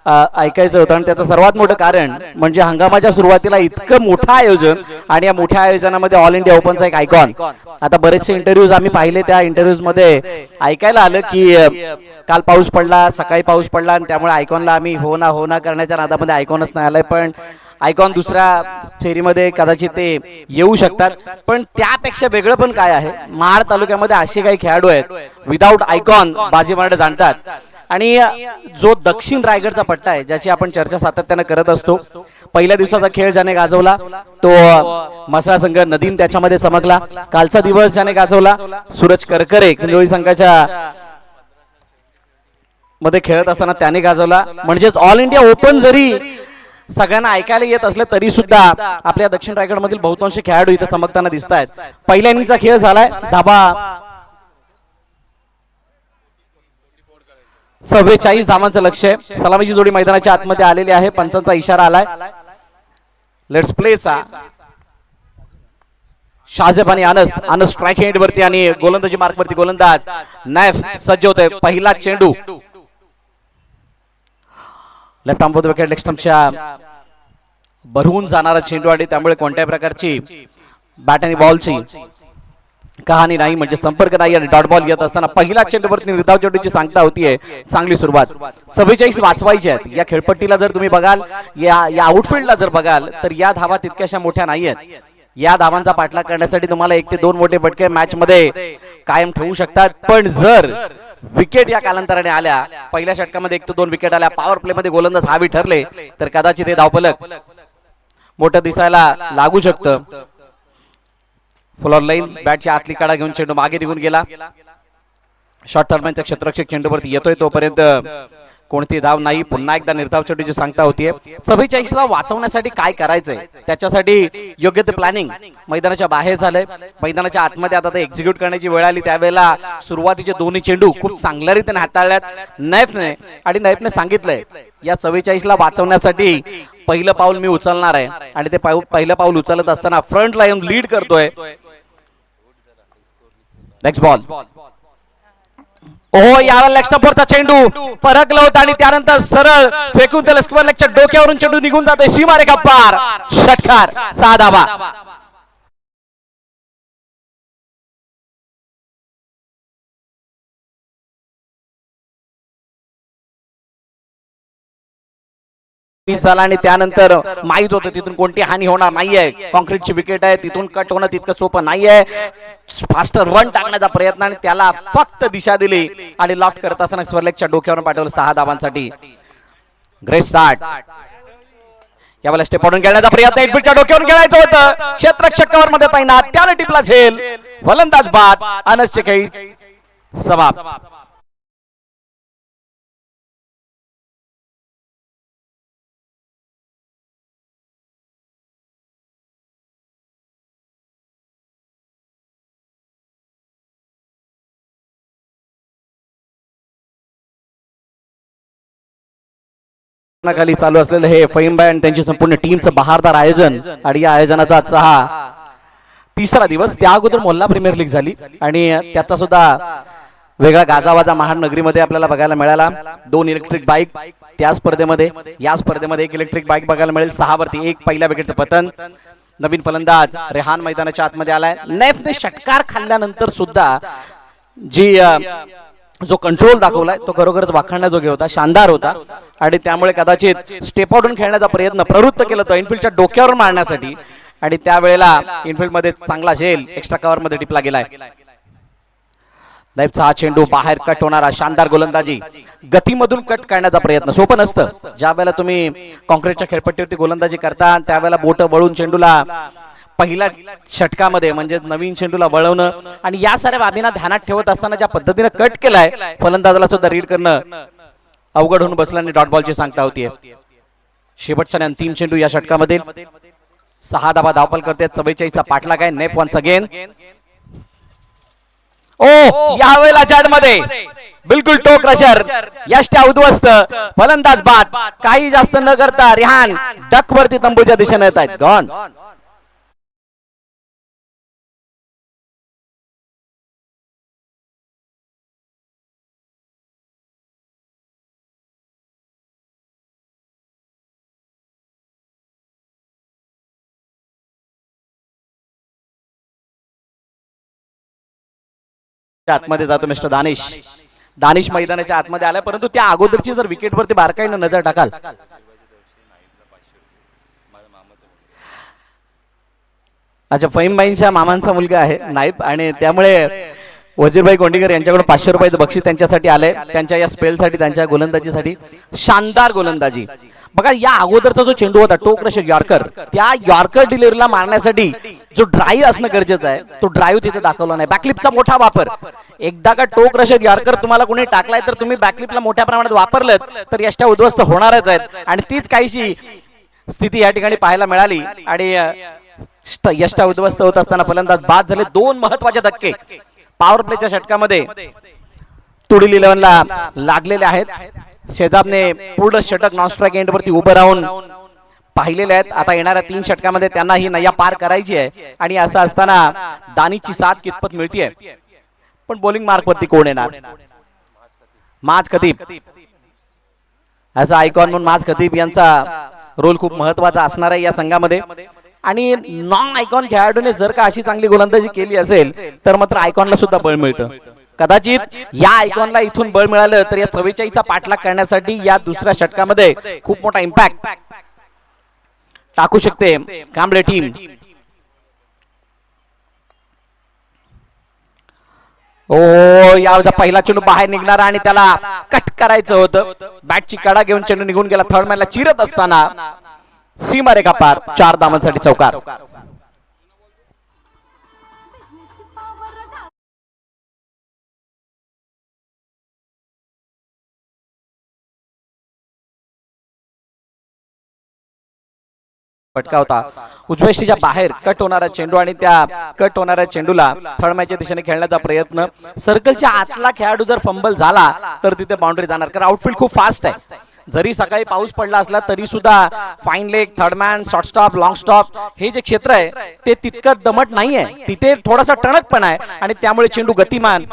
ऐकायचं होतं. आणि त्याचं सर्वात मोठं कारण म्हणजे हंगामाच्या सुरुवातीला इतकं मोठं आयोजन आणि या मोठ्या आयोजनामध्ये ऑल इंडिया ओपनचा एक आयकॉन. आता बरेचसे इंटरव्ह्यूज आम्ही पाहिले, त्या इंटरव्ह्यूज मध्ये ऐकायला आलं की काल पाऊस पडला, सकाळी पाऊस पडला आणि त्यामुळे आयकॉनला आम्ही हो ना करण्याच्या नादामध्ये आयकॉनच नाही आलाय. पण आयकॉन दुसऱ्या फेरीमध्ये कदाचित ते येऊ शकतात. पण त्यापेक्षा वेगळं पण काय आहे, महाड तालुक्यामध्ये असे काही खेळाडू आहेत विदाऊट आयकॉन बाजी मारणे जाणतात. आणि जो दक्षिण रायगडचा पट्टा आहे ज्याची आपण चर्चा सातत्याने करत असतो, पहिल्या दिवसाचा खेळ ज्याने गाजवला तो मसळा संघ नदीम त्याच्यामध्ये चमकला. कालचा दिवस ज्याने गाजवला सूरज करकरे किंजोळी संघाच्या मध्ये खेळत असताना त्याने गाजवला. म्हणजेच ऑल इंडिया ओपन जरी सगळ्यांना ऐकायला येत असले तरी सुद्धा आपल्या दक्षिण रायगड मधील बहुतांश खेळाडू इथे चमकताना दिसत आहेत. पहिल्या इनिंगचा खेळ झालाय, धाबा 44 धावांचं लक्ष आहे. सलामीची जोडी मैदानाच्या आतमध्ये आलेली आहे, पंचांचा इशारा आलाय. लेट्स प्लेचा शाहजेब आणि अनस स्ट्राईक एंड वरती आणि गोलंदाजी मार्क वरती गोलंदाज नैफ सज्ज होतोय. पहिला चेंडू लेफ्ट आर्म विकेट लेग स्टंपच्या भरवून जाणारा चेंडू आणि त्यामुळे कोणत्याही प्रकारची बॅट आणि बॉलची कहाणी नाही, म्हणजे संपर्क नाही. आणि डॉट बॉल येत असताना पहिला चेंडूवरती निर्धाव चेंडूची सांगता होतीये. चांगली सुरुवात. 44 वाचवायचे आहेत या खेळपट्टीला. जर तुम्ही बघाल या आउटफील्डला जर बघाल तर या धावा तितक्याशा मोठ्या नाहीयेत. या धावांचा पाठलाग करण्यासाठी तुम्हाला 1 ते 2 मोठे फटके मॅच मध्ये कायम ठेवू शकतात. पण जर विकेट या कालांतराने आल्या, पहिल्या षटकामध्ये 1 ते 2 विकेट आल्या, पॉवर प्ले मध्ये गोलंदाज हावी ठरले तर कदाचित हे धावफलक मोठं दिसायला लागू शकतं. फुल ऑन लाईन बॅटच्या आतली काढा घेऊन चेंडू मागे निघून गेला. शॉर्ट टर्मच्या क्षेत्ररक्षक चेंडूवरती येतोय तोपर्यंत कोणती धाव नाही. पुन्हा एकदा निर्धाव चेंडूची सांगता होतीये. 44ला वाचवण्यासाठी काय करायचंय त्याच्यासाठी योग्य ते प्लॅनिंग मैदानाच्या बाहेर झालंय. मैदानाच्या आतमध्ये आता ते एक्झिक्यूट करण्याची वेळ आली. त्यावेळेला सुरुवातीचे दोन्ही चेंडू खूप चांगल्या रीतीने हाताळल्यात नैफने आणि नैफने सांगितलंय या 44ला वाचवण्यासाठी पहिलं पाऊल मी उचलणार आहे. आणि ते पहिलं पाऊल उचलत असताना फ्रंट लाईन लीड करतोय. Next ball. ओहो यावेळेला लेग स्टंपवरचा चेंडू परकला होता आणि त्यानंतर सरळ फेकून त्याला स्क्वेअर लेगच्या डोक्यावरून चेंडू निघून जातोय. सीमारेखा पार. षटकार. 6 धावा. झाला आणि त्यानंतर माहित होतं तिथून कोणती हानी होणार नाहीये. कॉन्क्रीटची विकेट आहे, तिथून कट होणं तितकं सोपं नाहीये. फास्टर रन टाकण्याचा प्रयत्न आणि त्याला फक्त दिशा दिली आणि लॉफ्ट करत असताना स्वर्लेगच्या डोक्यावरून पाठवलं 6 धावांसाठी. Great start. यावेळेला स्टेप आउट खेळण्याचा प्रयत्न इनफिल्डच्या डोक्यावरून खेळायचं होतं. क्षेत्ररक्षक कव्हर मध्ये तैनात. त्याने टिपला झेल. फलंदाज बाद. अनसचे खेळी समाप्त. खाली चालू असलेलं हे फहीमभाई आणि त्यांची संपूर्ण टीमचं बहारदार आयोजन आणि या आयोजनाचा आजचा हा 3रा दिवस. त्या अगोदर मोल्ला प्रीमियर लीग झाली आणि त्याचा सुद्धा वेगळा गाजावाजा महानगरीमध्ये आपल्याला बघायला मिळाला. 2 इलेक्ट्रिक बाईक त्या स्पर्धेमध्ये, या स्पर्धेमध्ये 1 इलेक्ट्रिक बाईक बघायला मिळेल. 6 वरती 1 पहिल्या विकेटचं पतन. नवीन फलंदाज रेहान मैदानाच्या आतमध्ये आलाय. नैफने षटकार खाल्ल्यानंतर सुद्धा जी जो कंट्रोल दाखवलाय तो खरोखरच वाखाणण्याजोगे होता. शानदार होता आणि त्यामुळे कदाचित स्टेप आउटून खेळण्याचा प्रयत्न प्रवृत्त केला तो इनफिल्डच्या डोक्यावर मारण्यासाठी आणि त्यावेळेला इनफिल्ड मध्ये चांगला झेल एक्स्ट्रा कव्हर मध्ये टिपला गेलाय. नैफचा हा चेंडू बाहेर कट होणारा शानदार गोलंदाजी. गतीमधून कट करण्याचा प्रयत्न सोपं नसतं. ज्या वेळेला तुम्ही कॉन्क्रीटच्या खेळपट्टीवरती गोलंदाजी करता त्यावेळेला बोट वळून चेंडूला पहिल्या षटकामध्ये म्हणजे नवीन चेंडूला वळवणं आणि या साऱ्या बाबींना ध्यानात ठेवत असताना ज्या पद्धतीने कट केलाय फलंदाजाला सुद्धा रीड करणं अवघड होऊन बसल्याने डॉट बॉलची सांगता होतीये. शेवटच्या अंतिम चेंडू या षटकामध्ये. 6 धावा धावपल करते. 44चा पाठलाग आहे. नेफ वन्स अगेन. ओ यावेळेला जड मध्ये बिलकुल टो क्रशर. यष्ट्या उद्ध्वस्त. फलंदाज बाद. काही जास्त न करता रेहान डक वरती तंबूच्या दिशेने येत आहेत. गॉन. आतमध्ये जातो मिस्टर दानिश. दानिश मैदानाच्या आतमध्ये आलाय परंतु त्या अगोदरची जर विकेट वरती बारकाईने नजर टाकाल अच्छा फहीमभाईंच्या मामांचा मुलगा आहे नाईब आणि त्यामुळे वजीरभाई गोंडीकर यांच्याकडून 500 रुपयाचं बक्षीस त्यांच्यासाठी आलंय. त्यांच्या या स्पेलसाठी त्यांच्या गोलंदाजीसाठी शानदार गोलंदाजी. बघा या अगोदरचा जो चेंडू होता टो क्रशर यॉर्कर त्या यॉर्कर डिलिव्हरीला मारण्यासाठी जो ड्राईव्ह असणं गरजेचं आहे तो ड्राईव्ह तिथे दाखवला नाही. बॅकलिपचा मोठा वापर. एकदा का टो क्रशर यॉर्कर तुम्हाला कोणी टाकलाय तर तुम्ही बॅकलिपला मोठ्या प्रमाणात वापरलं तर यष्ट्या उद्ध्वस्त होणारच आहेत आणि तीच काहीशी स्थिती या ठिकाणी पाहायला मिळाली आणि यष्ट्या उद्ध्वस्त होत असताना फलंदाज बाद झाले. 2 महत्वाचे धक्के पॉवर प्लेच्या षटकामध्ये तुडील 11ला लागलेले आहेत. शेजाबने पूर्ण षटक नॉन स्ट्राइक एंड वरती उभं राहून पाहिलेले आहेत. आता येणाऱ्या 3 षटकामध्ये त्यांना ही नय्या पार करायची आहे आणि असं असताना दानीची साथ कितपत मिळतीये पण बॉलिंग मार्क वरती कोण येणार. माज खतीब असा आयकॉन म्हणून माज खतीब यांचा रोल खूप महत्वाचा असणार आहे या संघामध्ये आणि नॉन आयकॉन खेळाडूने जर का अशी चांगली गोलंदाजी केली असेल तर मात्र आयकॉनला सुद्धा बळ मिळतं. कदाचित या आयकॉनला इथून बळ मिळालं तर या 44चा पाठलाग करण्यासाठी या दुसऱ्या षटकामध्ये खूप मोठा इम्पॅक्ट टाकू शकते कांबळे टीम. ओ याचा पहिला चेंडू बाहेर निघणारा आणि त्याला कट करायचं होतं. बॅटची कडा घेऊन चेंडू निघून गेला. थर्ड मॅनला चिरत असताना सीमारेखा पार. 4 धावांसाठी चौकार. फटका होता. उजवेष्टीच्या बाहेर कट होणारा चेंडू आणि त्या कट होणाऱ्या चेंडूला थर्ड मॅचच्या दिशेने खेळण्याचा प्रयत्न. सर्कलच्या आतला खेळाडू जर फंबल झाला तर तिथे बाउंड्री जाणार, कारण आउटफील्ड खूप फास्ट आहे. जरी सकाळी पाऊस पडला असला तरी सुद्धा fine leg, third man, short stop, long stop हे जे क्षेत्र आहे ते तितकं दमट नाहीये. तिथे थोडासा टणकपणा आहे आणि त्यामुळे चेंडू गतिमान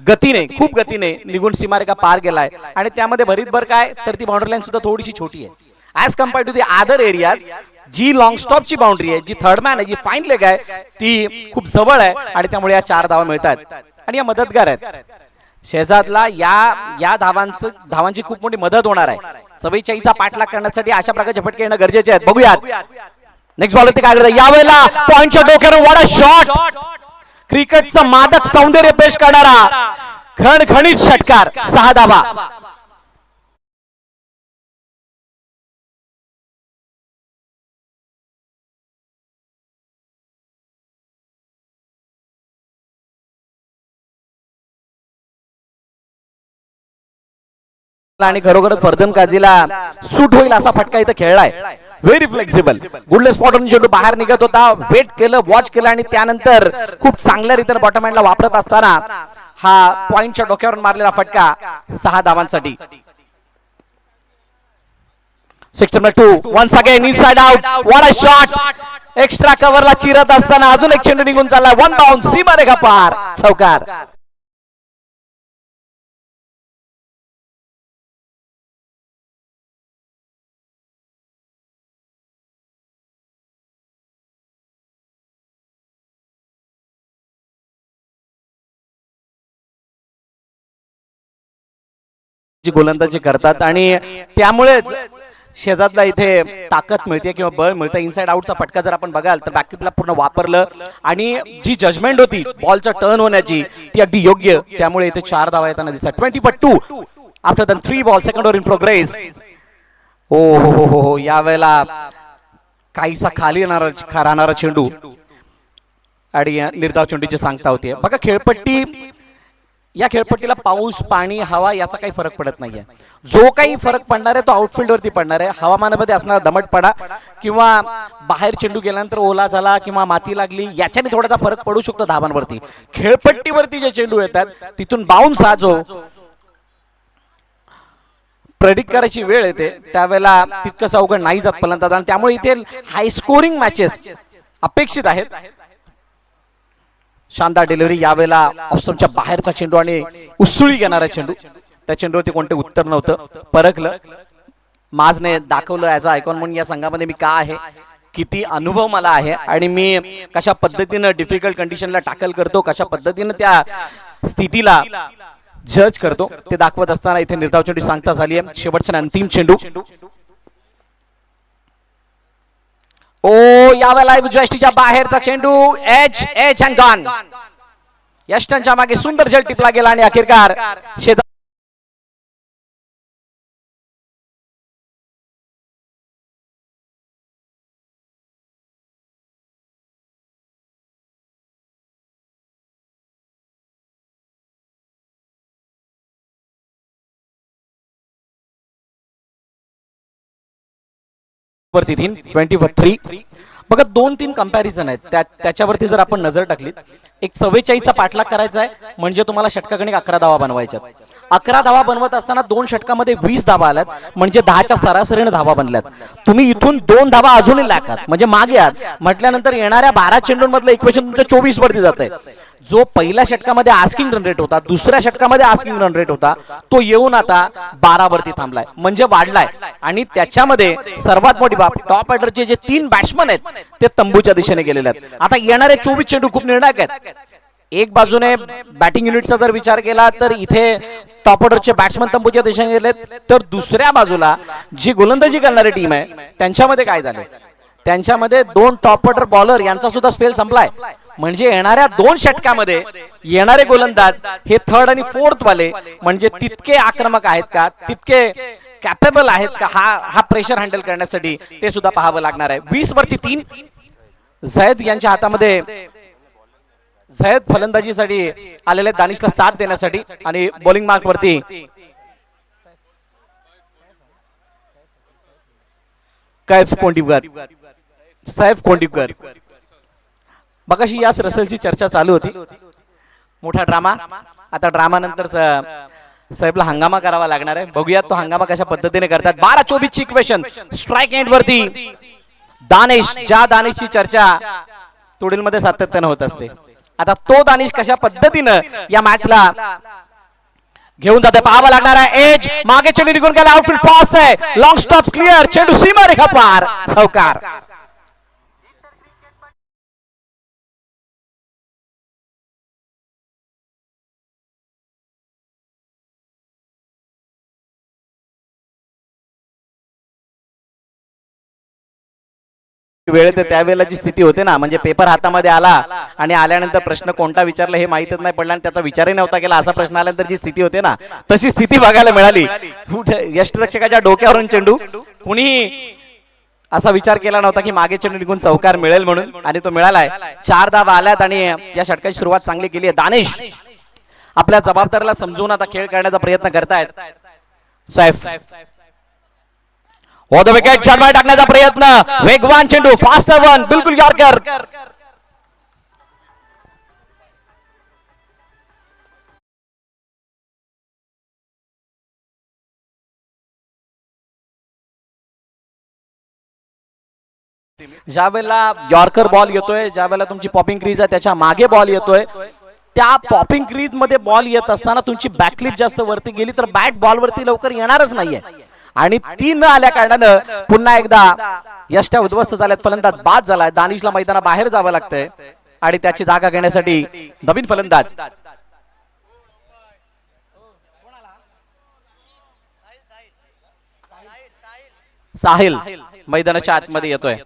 गतीने खूप गतीने निघून सीमारेखा पार गेलाय आणि त्यामध्ये भरीतभर काय तर ती बाउंड्री लाईन सुद्धा थोडीशी छोटी आहे as compared to the other areas. जी लॉंग स्टॉपची बाउंड्री आहे, जी थर्ड मॅन आहे, जी फाईन लेग आहे ती खूप जवळ आहे आणि त्यामुळे या 4 धावा मिळतात. आणि या मदतगार आहेत शेहजादला. या धावांची खूप मोठी मदत होणार आहे. 44चा पाठलाग करण्यासाठी अशा प्रकारचे फटके येणं गरजेचे आहेत. बघूयात नेक्स्ट बॉल होते काय करतात यावेळेला. पॉइंटच्या डोक्यावर वडा शॉट. क्रिकेटचं मादक सौंदर्य पेश करणारा खणखणीत षटकार. 6 धावा. आणि खरोखरच फर्दन काझीला सूट होईल असा फटका इथं खेळलाय. Very flexible. गुडले स्पॉटवरून चेंडू बाहेर निघत होता. वेट केलं, वॉच केलं आणि त्यानंतर खूप चांगल्या रीतीने बॉटम हँडला वापरत असताना हा पॉइंटच्या डोक्यावरून मारलेला फटका 6 धावांसाठी. 6 number 2 once again inside out. What a shot. Extra कव्हरला चिरत असताना अजून एक चेंडू निघून चालला. 1 बाउंस. सीमारेखा पार. चौकार. जी गोलंदाजी करतात आणि त्यामुळेच शेजारला इथे ताकद मिळते किंवा बळ मिळतं. इनसाइड आउटचा फटका जर आपण बघाल तर बॅककीपला पूर्ण वापरलं आणि जी जजमेंट होती बॉलचा टर्न होण्याची ती अगदी योग्य. त्यामुळे इथे 4 धावा येताना दिसतात. 20-2 after the 3 ball. Second over in progress. हो यावेळेला काहीसा खाली राहणारा चेंडू आणि निर्धाव चेंडूची सांगता होती. बघा या खेळपट्टीला पाऊस, पाणी, हवा याचा काही फरक पडत नाहीये. जो काही फरक पडणार आहे तो आउटफील्ड वरती पडणार आहे. हवामानामध्ये असणारा दमटपणा किंवा बाहेर चेंडू गेल्यानंतर ओला झाला किंवा माती लागली याच्याने थोडासा फरक पडू शकतो धावांवरती. खेळपट्टीवरती जे चेंडू येतात तिथून बाउन्स हा जो प्रेडिक्ट करायची वेळ येते त्यावेळेला तितकंसं अवघड नाही जात फलंदाज आणि त्यामुळे इथे हाय स्कोरिंग मॅचेस अपेक्षित आहेत. शानदार डिलिव्हरी. यावेळेला ऑफस्टंपच्या बाहेरचा चेंडू आणि उसळी घेणारा चेंडू. त्या चेंडूवरती कोणते उत्तर नव्हतं. परखलं. माझने दाखवलं ॲज अ आयकॉन म्हणून या संघामध्ये मी का आहे, किती अनुभव मला आहे आणि मी कशा पद्धतीनं डिफिकल्ट कंडिशनला टॅकल करतो, कशा पद्धतीनं त्या स्थितीला जज करतो ते दाखवत असताना इथे निर्धाव चेंडू सांगता झाली आहे. शेवटचा अंतिम चेंडू. यावेळेला उजव्या बाहेरचा चेंडू. H and gone. यष्टनच्या मागे सुंदर झेल टिपला गेला आणि अखेरकार वरती 23. बघा 2-3 कंपॅरिझन आहेत त्याच्यावरती जर आपण नजर टाकली. एक 44चा पाठलाग करायचा आहे म्हणजे तुम्हाला षटकागणिक 11 धावा बनवायच्या. 11 धावा बनवत असताना 2 षटकामध्ये 20 धावा आल्यात म्हणजे 10च्या सरासरीने धावा बनल्यात. तुम्ही इथून 2 धावा अजूनही लाखात म्हणजे मागे आहात म्हटल्यानंतर येणाऱ्या 12 चेंडूंमधलं इक्वेशन तुमचं 24 वरती जात आहे. जो पहिल्या षटकामध्ये आस्किंग रन रेट होता, दुसऱ्या षटकामध्ये आस्किंग रन रेट होता, तो येऊन आता 12 वरती थांबलाय म्हणजे वाढलाय. आणि त्याच्यामध्ये सर्वात मोठी बाब टॉप ऑर्डरचे जे 3 बॅट्समन आहेत ते तंबूच्या दिशेने गेलेले आहेत. आता येणारे 24 चेंडू खूप निर्णायक आहेत. एक बाजूने बॅटिंग युनिटचा जर विचार केला तर इथे टॉप ऑर्डरचे बॅट्समन तंबूच्या दिशेने गेलेत, तर दुसऱ्या बाजूला जी गोलंदाजी करणारी टीम आहे त्यांच्यामध्ये काय झालं, त्यांच्यामध्ये 2 टॉप ऑर्डर बॉलर यांचा सुद्धा स्पेल संपलाय. म्हणजे येणाऱ्या 2 षटकामध्ये येणारे गोलंदाज हे 3rd आणि 4th वाले म्हणजे तितके आक्रमक आहेत का, तितके कॅपेबल आहेत का हा प्रेशर हँडल करण्यासाठी ते सुद्धा पाहावं लागणार आहे. 20 वरती 3 झैद यांच्या हातामध्ये. झैद फलंदाजीसाठी आलेले दानिशला साथ देण्यासाठी आणि बॉलिंग मार्क वरती कैफ कोंडीवकर. सैफ कोंडीकर. बघाशी याच रसलची चर्चा चालू होती. मोठा ड्रामा. आता ड्रामा नंतर साहेबला हंगामा करावा लागणार आहे. बघूयात तो हंगामा कशा पद्धतीने करतात. 12-24 ची इक्वेशन स्ट्राइक एंड वरती दानिश. ज्या दानिशची चर्चा तोडील मध्ये सातत्याने होत असते, आता तो दानिश कशा पद्धतीनं या मॅचला घेऊन जाते पाहावा लागणार आहे. एज मागे चेंडू निघून गेला. आउटफील्ड फास्ट आहे. Long stop clear. चेंडू सीमा रेखा पार. चौकार. वेळेत त्यावेळेला जी स्थिती होते ना, म्हणजे पेपर हातामध्ये आला आणि आल्यानंतर प्रश्न कोणता विचारला हे माहितच नाही पडला आणि त्याचा विचारही नव्हता केला, असा प्रश्न आल्यानंतर जी स्थिती होते ना, तशी स्थिती बघायला मिळाली. यष्टिरक्षकाच्या डोक्यावरून चेंडू. कुणी असा विचार केला नव्हता की मागे चेंडू निघून चौकार मिळेल म्हणून, आणि तो मिळालाय. 4 धावा आल्यात आणि या षटकाची सुरुवात चांगली केली आहे. दानिश आपल्या जबाबदारीला समजून आता खेळ करण्याचा प्रयत्न करतायत. Saif on the wicket. Shot टाकण्याचा प्रयत्न. वेगवान चेंडू. Faster one. बिलकुल यॉर्कर. ज्यावेळेला यॉर्कर बॉल येतोय, ज्यावेळेला तुमची पॉपिंग क्रीज आहे त्याच्या मागे बॉल येतोय, त्या पॉपिंग क्रीज मध्ये बॉल येत असताना तुमची बॅकलिप जास्त वरती गेली तर बॅट बॉल वरती लवकर येणारच नाहीये, आणि ती न आल्या कारणानं पुन्हा एकदा यष्ट्या उद्ध्वस्त झाल्यात. फलंदाज बाद झालाय. दानिशला मैदानाबाहेर जावं लागतंय आणि त्याची जागा घेण्यासाठी नवीन फलंदाज साहिल मैदानाच्या आतमध्ये येतोय.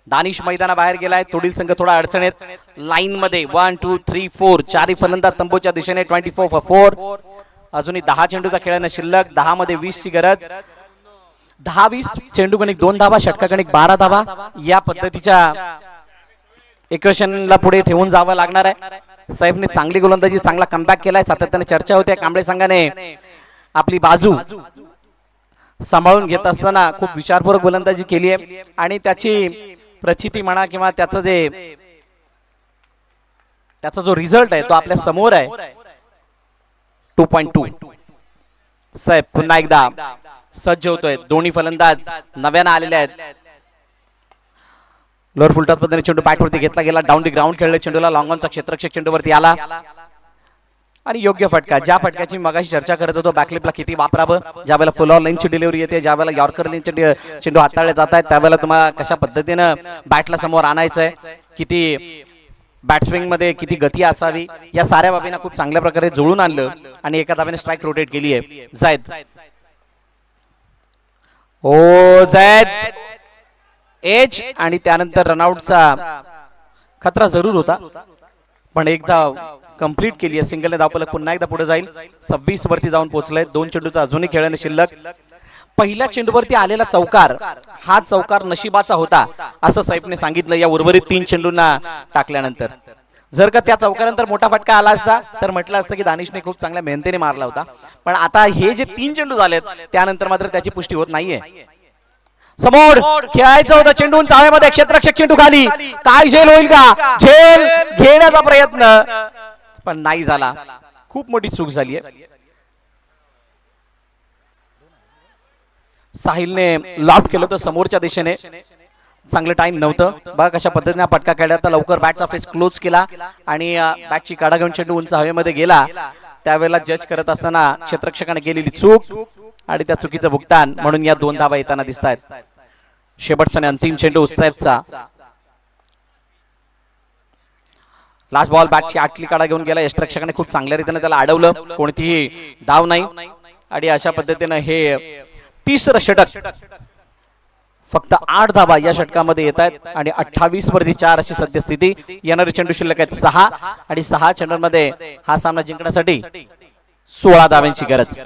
दानिश मैदानाबाहेर गेलाय. तोडील संघ थोडा अडचणीत. लाईन मध्ये 1 2 3 4 चारही फलंदाज तंबूच्या दिशेने. 24 for 4. अजूनही 10 चेंडूचा खेळणं शिल्लक. 10 मध्ये 20 ची गरज. 10-20 चेंडू गणिक 2 धावा, षटका गणिक 12 धावा. या पद्धतीच्या इक्वेशनला पुढे ठेवून जावं लागणार आहे. साहेबने चांगली गोलंदाजी, चांगला कमबॅक केलाय. सातत्याने चर्चा होते. कांबळे संघाने आपली बाजू सांभाळून घेत असताना खूप विचारपूर्वक गोलंदाजी केली आहे आणि त्याची प्रचिती म्हणा किंवा त्याचा जो रिझल्ट आहे तो आपल्या समोर आहे. 2.2. साहेब पुन्हा एकदा सज्ज होतोय. दोन्ही फलंदाज नव्यानं आलेले आहेत. लोअर फुलटॉस पद्धतीने चेंडू बॅटवरती घेतला गेला. डाऊन दी ग्राउंड खेळले चेंडूला. लॉंगॉनचा क्षेत्ररक्षक चेंडूवरती आला आणि योग्य फटका. ज्या फटक्याची मगाशी चर्चा करत होतो, बॅकलिपला किती वापरावं, ज्यावेळेला फुल ऑन लाईनची डिलिव्हरी येते, ज्यावेळेला यॉर्कर लाईनचे चेंडू हाताळले जात आहेत, त्यावेळेला तुम्हाला कशा पद्धतीनं बॅटला समोर आणायचंय, किती बॅटस्विंग मध्ये किती गती असावी, या साऱ्या बाबींना खूप चांगल्या प्रकारे जुळून आणलं आणि एका धावेने स्ट्राइक रोटेट केली आहे. जायद ओ जायद एज आणि त्यानंतर रनआउटचा खतरा जरूर होता, पण एकदा कंप्लीट केली आहे. सिंगलने धावफलक पुन्हा एकदा पुढे जाईल. 26 वरती जाऊन पोहोचलाय. 2 चेंडूचा अजूनही खेळणं शिल्लक. पहिल्या चेंडूवरती आलेला चौकार हा चौकार नशिबाचा होता असं साहेबने सांगितलं या उर्वरित 3 चेंडूंना टाकल्यानंतर. जर का त्या चौकारानंतर मोठा फटका आला असता तर म्हटलं असतं की दानिशने खूप चांगल्या मेहनतीने मारला होता, पण आता हे जे 3 चेंडू झालेत त्यानंतर मात्र त्याची पुष्टी होत नाहीये. समोर खेळायचं होतं चेंडू चाव्यामध्ये. क्षेत्ररक्षक चेंडू खाली. काय झेल होईल का? झेल घेण्याचा प्रयत्न पण नाही झाला. खूप मोठी चूक झाली आहे. साहिलने लॉब केलं तर समोरच्या दिशेने. चांगलं टाइम नव्हतं. बघा कशा पद्धतीने फटका खेळला. तर लवकर बॅटचा फेस क्लोज केला आणि बॅटची काढा घेऊन चेंडू उंच हवेमध्ये गेला. त्यावेळेला जज करत असताना क्षेत्ररक्षकाने केलेली चूक आणि त्या चुकीचं भुगतान म्हणून या 2 धावा येताना दिसत आहेत. शेवटचा अंतिम चेंडू साहेबचा. लास्ट बॉल बॅटची आटली काढा घेऊन गेला. यष्टिरक्षकाने खूप चांगल्या रीतीने त्याला अडवलं. कोणतीही धाव नाही आणि अशा पद्धतीनं हे 3रं षटक. फक्त 8 धावा या षटकामध्ये येत आहेत आणि 28 वरती 4 अशी सद्यस्थिती. येणारे चेंडू शिल्लक आहेत 6 आणि 6 चेंडूंमध्ये हा सामना जिंकण्यासाठी 16 धावांची गरज.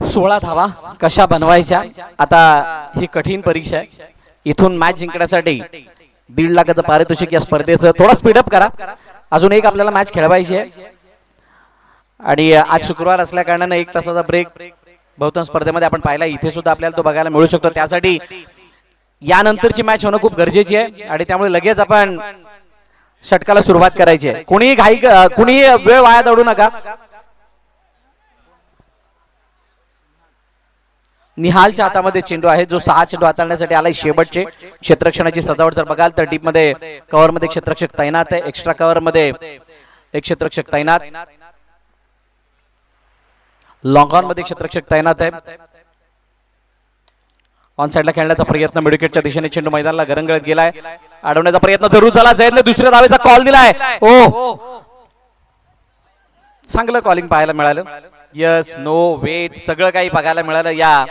16 धावा कशा बनवायच्या, आता ही कठीण परीक्षा आहे. इथून मॅच जिंकण्यासाठी 1.5 लाखाचं पारितोषिक या स्पर्धेचं. थोडा स्पीडअप करा. अजून एक आपल्याला मॅच खेळवायची आहे आणि आज शुक्रवार असल्या कारणाने 1 तासाचा ब्रेक बहुतांश स्पर्धेमध्ये आपण पाहिला, इथे सुद्धा आपल्याला तो बघायला मिळू शकतो. त्यासाठी यानंतरची मॅच होणं खूप गरजेची आहे आणि त्यामुळे लगेच आपण षटकाला सुरुवात करायची आहे. कुणी वेळ वाया दडू नका. निहालच्या हातामध्ये चेंडू आहे, जो 6 चेंडू हाताळण्यासाठी आलाय. शेवटचे क्षेत्ररक्षणाची सजावट जर बघाल तर डीप मध्ये कव्हर मध्ये क्षेत्ररक्षक तैनात आहे, एक्स्ट्रा कव्हर मध्ये एक क्षेत्ररक्षक तैनात, लॉंग ऑन मध्ये क्षेत्ररक्षक तैनात आहे. ऑन साइडला खेळण्याचा प्रयत्न मिडविकेटच्या दिशेने चेंडू मैदानाला गरंगळत गेलाय. अडवण्याचा प्रयत्न जरूर झाला. जयदने दुसऱ्या धावेचा कॉल दिलाय. ओ चांगलं कॉलिंग पाहायला मिळालं. यस नो वेट सगळं काही बघायला मिळालं या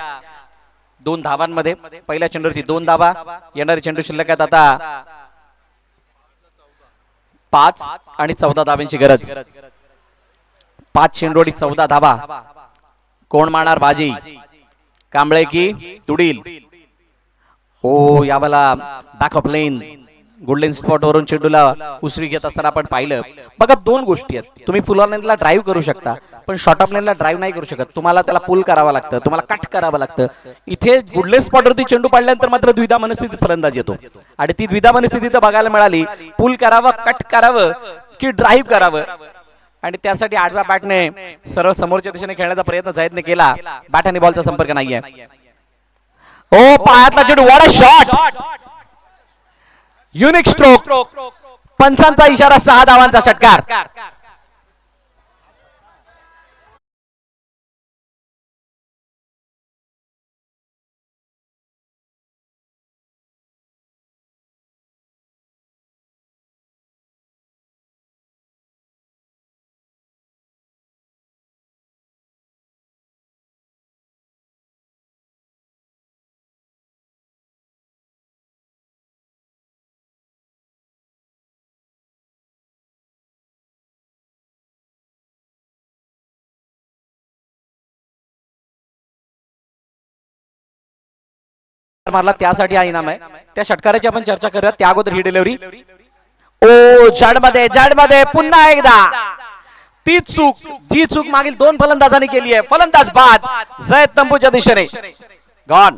2 धावांमध्ये. पहिल्या चेंडूवरती 2 धावा, येणारे चेंडू शिल्लक आहेत आता 5 आणि 14 धावांची गरज. 5 चेंडू आणि 14 धावा. कोण मारणार बाजी, कांबळे की तुडील? ओ यावेळेला back of lane golden spot वरून चेंडूला उसरी घेत असताना आपण पाहिलं. बघा 2 गोष्टी आहेत. तुम्ही फुल ऑन लाईनला ड्राईव्ह करू शकता, पण शॉर्ट ऑफ लाईनला ड्राईव्ह नाही करू शकत. तुम्हाला त्याला पुल करावं लागतं, तुम्हाला कट करावं लागतं. इथे गोल्डन स्पॉट वरती चेंडू पडल्यानंतर मात्र द्विधा मनस्थितीत फलंदाज येतो आणि ती द्विधा मनस्थिती तर बघायला मिळाली. पुल करावं, कट करावं की ड्राईव्ह करावं, आणि त्यासाठी आडव्या बॅटने सरळ समोरच्या दिशेने खेळण्याचा प्रयत्न जायदने केला. बॅट आणि बॉलचा संपर्क नाहीये. ओ पायातला चेंडू, what a shot, unique stroke. पंचांचा इशारा, 6 धावांचा षटकार. मारला त्यासाठी हा इनाम आहे. त्या षटकाराची आपण चर्चा करूया त्या अगोदर ही डिलिव्हरी. ओ जडमध्ये पुन्हा एकदा तीच चूक, जी चूक मागील 2 फलंदाजांनी केली आहे. फलंदाज बाद, जयद तंबूच्या दिशेने गॉन.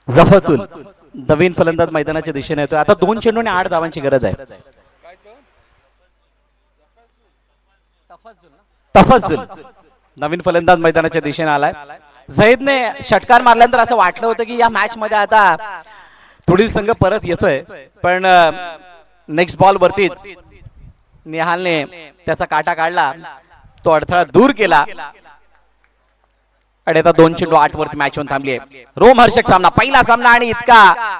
जफतुल नवीन फलंदाज मैदानाच्या दिशेने येतोय. आता 2 चेंडू आणि 8 धावांची गरज आहे. तफज्जुल नवीन फलंदाज मैदानाच्या दिशेने आलाय. झैदने षटकार मारल्यानंतर असं वाटलं होतं की या मॅच मध्ये आता पुढील संघ परत येतोय, पण नेक्स्ट बॉल वरतीच निहालने त्याचा काटा काढला, तो अडथळा दूर केला आणि आता 2 चेंडू 8 वरती मॅच होऊन थांबली आहे. रोमहर्षक सामना, पहिला सामना आणि इतका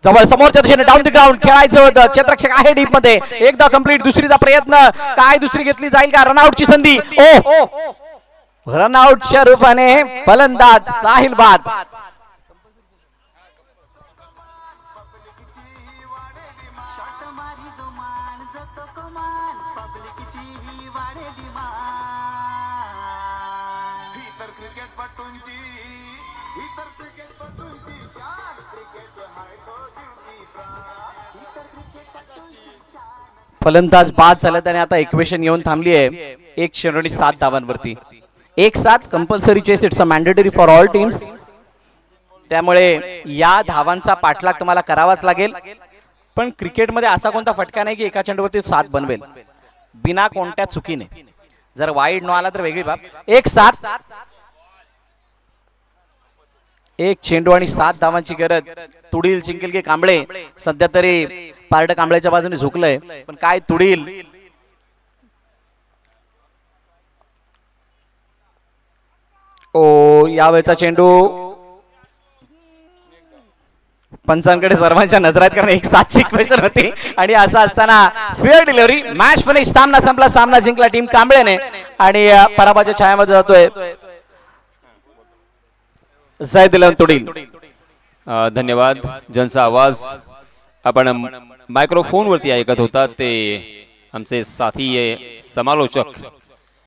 जवळ. समोरच्या दिशेने डाऊन द ग्राउंड खेळायचं होतं. क्षेत्ररक्षक आहे डीप मध्ये, एकदा कंप्लीट. दुसरीचा प्रयत्न, काय दुसरी घेतली जाईल का? रनआउटची संधी. ओ रनआउटच्या रूपाने फलंदाज साहिल बाद. फलंदाज बाद झाला आणि आता इक्वेशन येऊन थांबली आहे 1 चेंडू आणि 7 धावांवरती. 1-7 compulsory chess, it's a mandatory for all teams. त्यामुळे या धावांचा पाठलाग तुम्हाला करावाच लागेल. पण क्रिकेटमध्ये असा कोणता फटका नाही की एका चेंडूवरती 7 बनवेल बिना कोणत्या चुकीने. जर वाईड न आला तर वेगळी बाब. 1-7, 1 चेंडू आणि 7 धावांची गरज. तुडील जिंकेल की कांबळे? सध्या तरी पारड कांबळेच्या बाजूने झुकलंय, पण काय तुडील? ओ यावेळचा चेंडू पंचांकडे सर्वांच्या नजरात, कारण 1-7 ची इक्वेशन होती आणि असं असताना फेअर डिलिव्हरी. मॅच फिनिश, सामना संपला, सामना जिंकला टीम कांबळेने. आणि पराभवाच्या छायामध्ये जातोय जय दिलन तुडील. धन्यवाद. ज्यांचा आवाज आपण मायक्रोफोन वरती ऐकत होता ते आमचे साथी समालोचक